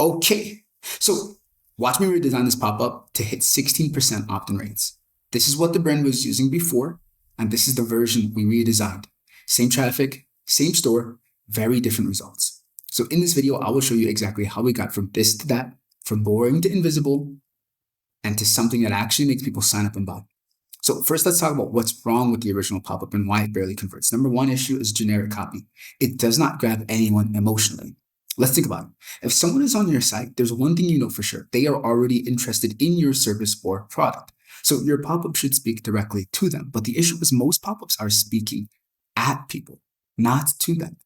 Okay, so watch me redesign this pop-up to hit 16% opt-in rates. This is what the brand was using before, and this is the version we redesigned. Same traffic, same store, very different results. So in this video, I will show you exactly how we got from this to that, from boring to invisible, and to something that actually makes people sign up and buy. So first, let's talk about what's wrong with the original pop-up and why it barely converts. Number one issue is generic copy. It does not grab anyone emotionally. Let's think about it. If someone is on your site, there's one thing you know for sure. They are already interested in your service or product. So your pop-up should speak directly to them. But the issue is most pop-ups are speaking at people, not to them.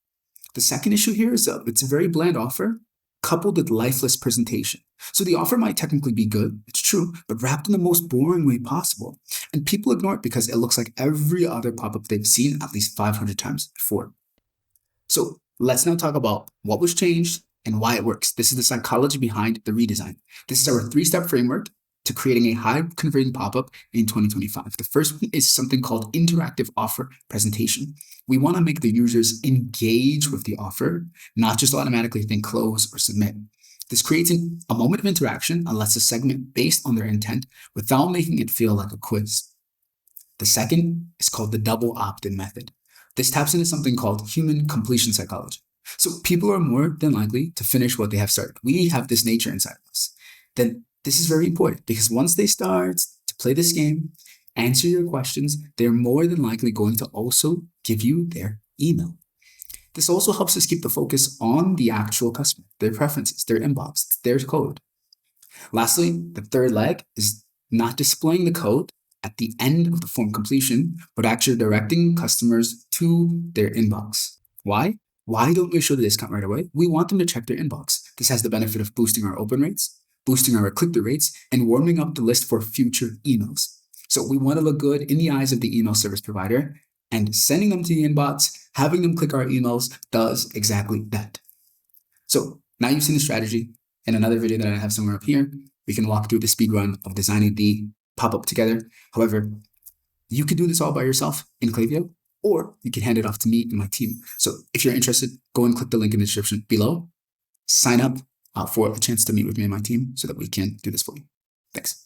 The second issue here is it's a very bland offer coupled with lifeless presentation. So the offer might technically be good, it's true, but wrapped in the most boring way possible. And people ignore it because it looks like every other pop-up they've seen at least 500 times before. So let's now talk about what was changed and why it works. This is the psychology behind the redesign. This is our 3-step framework to creating a high-converting pop-up in 2025. The first one is something called interactive offer presentation. We want to make the users engage with the offer, not just automatically think close or submit. This creates a moment of interaction and lets a segment based on their intent without making it feel like a quiz. The second is called the double opt-in method. This taps into something called human completion psychology. So people are more than likely to finish what they have started. We have this nature inside of us. Then this is very important because once they start to play this game, answer your questions, they're more than likely going to also give you their email. This also helps us keep the focus on the actual customer, their preferences, their inbox, their code. Lastly, the third leg is not displaying the code at the end of the form completion, but actually directing customers to their inbox. Why? Why don't we show the discount right away? We want them to check their inbox. This has the benefit of boosting our open rates, boosting our click-through rates, and warming up the list for future emails. So we want to look good in the eyes of the email service provider, and sending them to the inbox, having them click our emails does exactly that. So now you've seen the strategy. In another video that I have somewhere up here, we can walk through the speed run of designing the pop-up together. However, you can do this all by yourself in Klaviyo, or you can hand it off to me and my team. So if you're interested, go and click the link in the description below. Sign up for a chance to meet with me and my team so that we can do this for you. Thanks.